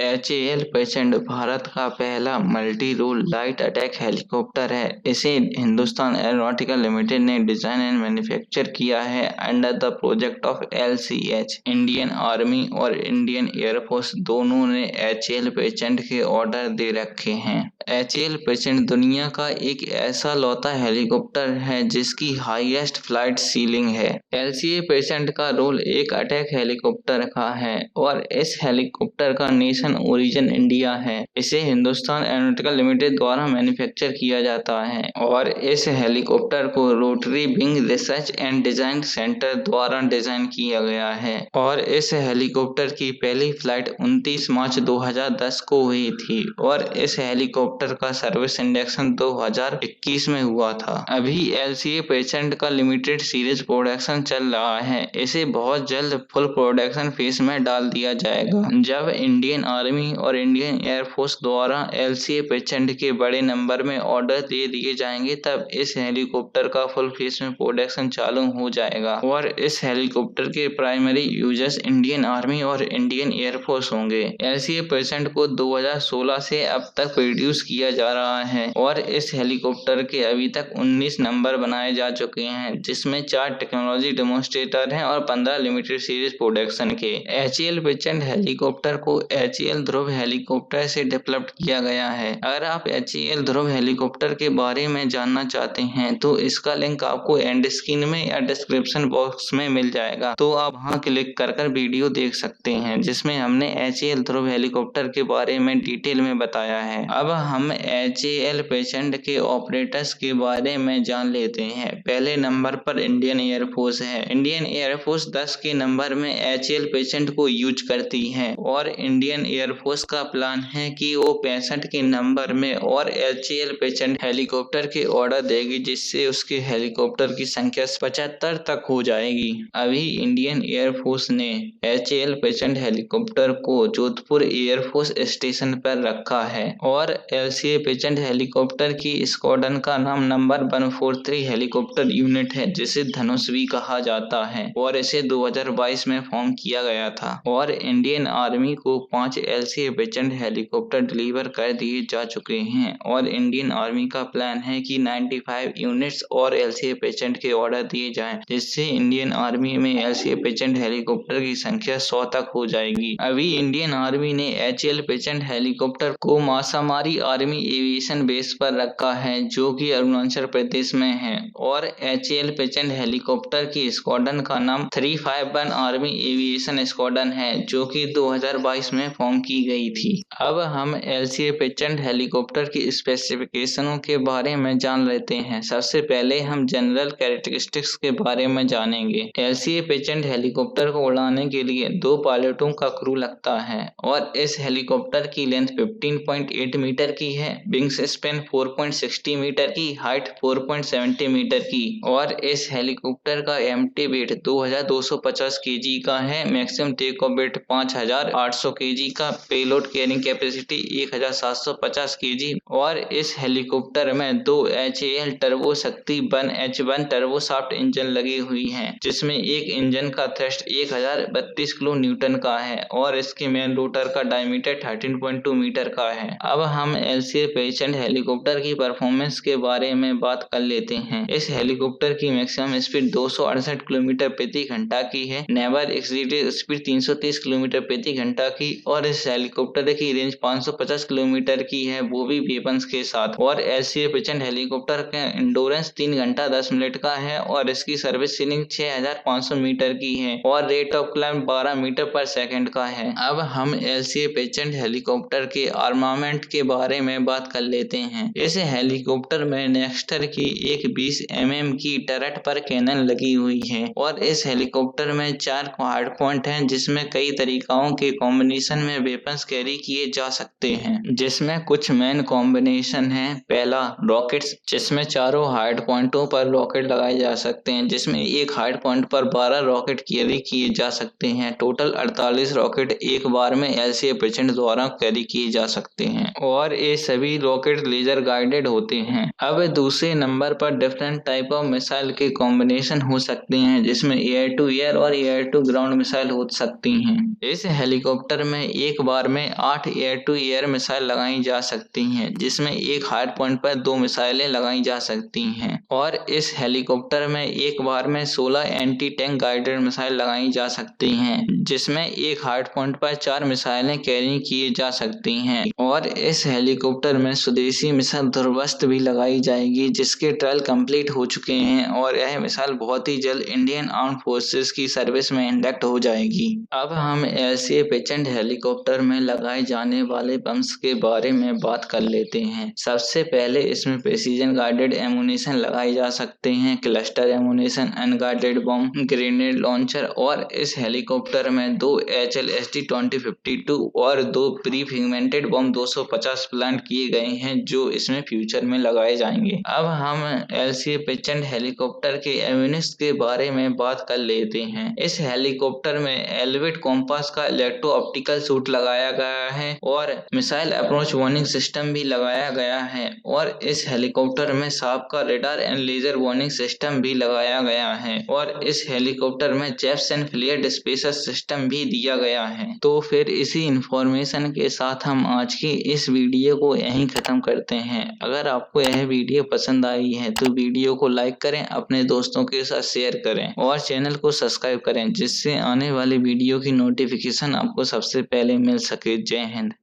HAL patient Bharat का पहला multi role light attack helicopter है। इसे हिंदुस्तान एरोनॉटिकल लिमिटेड ने डिजाइन एंड मैन्युफैक्चर किया है under the project of LCH। Indian army और इंडियन एयरफोर्स दोनों ने HAL पेशेंट के ऑर्डर दे रखे हैं। HAL पेशेंट दुनिया का एक ऐसा लौता हेलीकॉप्टर है जिसकी हाईएस्ट फ्लाइट सीलिंग है। LCA पेशेंट का रोल एक अटैक हेलीकॉप्टर का है और इस हेलीकॉप्टर का नेशन ओरिजिन इंडिया है। इसे हिंदुस्तान एरोनॉटिकल लिमिटेड द्वारा मैन्युफैक्चर किया जाता है और इस हेलीकॉप्टर को rotary wing research and design centre द्वारा डिजाइन किया गया है और इस हेलीकॉप्टर की पहली फ्लाइट 29 मार्च 2010 को हुई थी और इस हेलीकॉप्टर का सर्विस इंडक्शन 2021 में हुआ था। अभी LCA पेशेंट का लिमिटेड सीरीज प्रोडक्शन चल रहा है। इसे बहुत जल्द फुल प्रोडक्शन फेज में डाल दिया जाएगा। जब इंडियन आर्मी और इंडियन एयरफोर्स द्वारा LCA पेशेंट के बड़े नंबर में ऑर्डर दे दिए जाएंगे तब इस हेलीकॉप्टर का फुल फेज में प्रोडक्शन चालू हो जाएगा और इस हेलीकॉप्टर के प्राइमरी यूजर्स इंडियन आर्मी और इंडियन एयरफोर्स होंगे। LCA पेशेंट को 2016 से अब तक प्रोड्यूस किया जा रहा है और इस हेलीकॉप्टर के अभी तक 19 नंबर बनाए जा चुके हैं, जिसमें 4 टेक्नोलॉजी डेमोन्स्ट्रेटर हैं और 15 लिमिटेड सीरीज प्रोडक्शन के। HAL पेशेंट हेलीकॉप्टर को HAL ध्रुव हेलीकॉप्टर से डेवलप किया गया है। अगर आप HAL ध्रुव हेलीकॉप्टर के बारे में जानना चाहते हैं तो इसका लिंक आपको एंड स्क्रीन में या डिस्क्रिप्शन बॉक्स में मिल जाएगा, तो आप वहां क्लिक कर वीडियो देख सकते हैं जिसमें हमने HAL ध्रुव हेलीकॉप्टर के बारे में डिटेल में बताया है। अब हम HAL पेशेंट के ऑपरेटर्स के बारे में जान लेते हैं। पहले नंबर पर इंडियन एयरफोर्स है। इंडियन एयरफोर्स 10 के नंबर में HAL पेशेंट को यूज करती है और इंडियन एयरफोर्स का प्लान है कि वो 65 के नंबर में और HAL पेशेंट हेलीकॉप्टर के ऑर्डर देगी, जिससे उसके हेलीकॉप्टर की संख्या 75 तक हो जाएगी। अभी इंडियन एयरफोर्स ने HAL पेशेंट हेलीकॉप्टर को जोधपुर एयरफोर्स स्टेशन पर रखा है और LCA पेशेंट हेलीकॉप्टर की स्क्वाड्रन का नाम नंबर 143 हेलीकॉप्टर यूनिट है, जिसे धनुष भी कहा जाता है और इसे 2022 में फॉर्म किया गया था और इंडियन आर्मी को 5 LCA पेशेंट हेलीकॉप्टर डिलीवर कर दिए जा चुके हैं और इंडियन आर्मी का प्लान है कि 95 यूनिट्स और LCA पेशेंट के ऑर्डर दिए जाएं, जिससे इंडियन आर्मी में LCA पेशेंट हेलीकॉप्टर की संख्या 100 तक हो जाएगी। अभी इंडियन आर्मी ने HAL पेशेंट हेलीकॉप्टर को मासामारी आर्मी एविएशन बेस पर रखा है, जो कि अरुणाचल प्रदेश में है और HAL पेशेंट हेलीकॉप्टर की स्क्वाड्रन का नाम 351 आर्मी एविएशन स्क्वाड्रन है, जो कि 2022 में फॉर्म की गई थी। अब हम LCA पेशेंट हेलीकॉप्टर की स्पेसिफिकेशनों के बारे में जान लेते हैं। सबसे पहले हम जनरल कैरेक्टरिस्टिक्स के बारे में जानेंगे। LCA पेशेंट हेलीकॉप्टर को उड़ाने के लिए 2 पायलटों का क्रू लगता है और इस हेलीकॉप्टर की लेंथ 15.8 मीटर की है, विंग्स स्पैन 4.60 मीटर की, हाइट 4.70 मीटर की और इस हेलीकॉप्टर का एम्प्टी वेट 2250 kg का है। Maximum take off weight 5800 kg का, पेलोड कैरिंग कैपेसिटी 1750 kg और इस हेलीकॉप्टर में 2 HAL टर्बो शक्ति 1H1 टर्बोशाफ्ट इंजन लगी हुई हैं, जिसमें एक इंजन का थ्रस्ट 1032 किलो न्यूटन का है और इसके मेन रोटर का डायमीटर 13.2 मीटर का है। अब हम LCA पेशेंट हेलीकॉप्टर की परफॉर्मेंस के बारे में बात कर लेते हैं। इस हेलीकॉप्टर की मैक्सिमम स्पीड 268 किलोमीटर प्रति घंटा की है, नेवर एक्सीडेड स्पीड 330 किलोमीटर प्रति घंटा की और इस हेलीकॉप्टर की रेंज 550 किलोमीटर की है, वो भी वेपन्स के साथ। और LCA पेशेंट हेलीकॉप्टर का इंडोरेंस 3 घंटा 10 मिनट का है और इसकी सर्विस सीलिंग 6500 मीटर की है और रेट ऑफ क्लाइंब 12 मीटर पर सेकंड का है। अब हम LCA पेशेंट हेलीकॉप्टर के आर्मामेंट के बारे में बात कर लेते हैं। इस हेलीकॉप्टर में नेक्स्टर की एक 20 mm की टरट पर कैनन लगी हुई है और इस हेलीकॉप्टर में 4 हार्ड पॉइंट हैं, जिसमें कई तरीकाओं के कॉम्बिनेशन में वेपन्स कैरी किए जा सकते हैं, जिसमें कुछ मेन कॉम्बिनेशन है। पहला रॉकेट्स, जिसमें चारों हार्ड पॉइंटों पर रॉकेट लगाए जा सकते हैं, जिसमें एक हार्ड पॉइंट पर 12 रॉकेट कैरी किए जा सकते हैं। टोटल 48 रॉकेट एक बार में LCA पेशेंट द्वारा कैरी किए जा सकते हैं और ये सभी रॉकेट लेजर गाइडेड होते हैं। अब दूसरे नंबर पर डिफरेंट टाइप ऑफ मिसाइल के कॉम्बिनेशन हो सकते हैं, जिसमें एयर टू एयर और एयर टू ग्राउंड मिसाइल हो सकती हैं। इस हेलीकॉप्टर में एक एक बार में 8 एयर टू एयर मिसाइल लगाई जा सकती हैं, जिसमें एक हार्ड पॉइंट पर 2 मिसाइलें लगाई जा सकती हैं। और इस हेलीकॉप्टर में एक बार में 16 एंटी टैंक गाइडेड मिसाइल लगाई जा सकती हैं, जिसमें एक हार्ड पॉइंट पर 4 मिसाइलें कैरी की जा सकती हैं। और इस हेलीकॉप्टर में स्वदेशी मिसाइल ध्रुवस्त्र भी लगाई जाएगी, जिसके ट्रायल कंप्लीट हो चुके हैं और यह मिसाइल बहुत ही जल्द इंडियन आर्म फोर्सेस की सर्विस में इंडक्ट हो जाएगी। अब हम ऐसे पेटेंट हेलीकॉप्टर में लगाए जाने वाले बम्स के बारे में बात कर लेते हैं। सबसे पहले इसमें प्रिसीजन गाइडेड एमुनेशन लगाए जा सकते हैं, क्लस्टर एमुनेशन, अनगाइडेड बम, ग्रेनेड लॉन्चर। और इस हेलीकॉप्टर में 2 HLSD 2052 और 2 प्री पिगमेंटेड बम 250 प्लान किए गए हैं, जो इसमें फ्यूचर में लगाए जाएंगे। अब हम LCA पेटेंट हेलीकॉप्टर के एविनिस्ट के बारे में बात कर लेते हैं। इस हेलीकॉप्टर में एलिवेट कॉम्पास का इलेक्ट्रो ऑप्टिकल सूट लगाया गया है और मिसाइल अप्रोच वार्निंग सिस्टम भी लगाया गया है। और इस हेलीकॉप्टर में साप का radar and laser warning system भी लगाया गया है। और इस हेलीकॉप्टर में jets and flare dispenser system भी दिया गया है। तो फिर इसी इंफॉर्मेशन के साथ हम आज की इस वीडियो को यहीं खत्म करते हैं। अगर आपको यह वीडियो पसंद आई है तो वीडियो को लाइक करें, अपने दोस्तों के साथ शेयर करें और चैनल को सब्सक्राइब करें, जिससे आने वाली वीडियो की नोटिफिकेशन आपको सबसे पहले मिल सके। जय हिंद।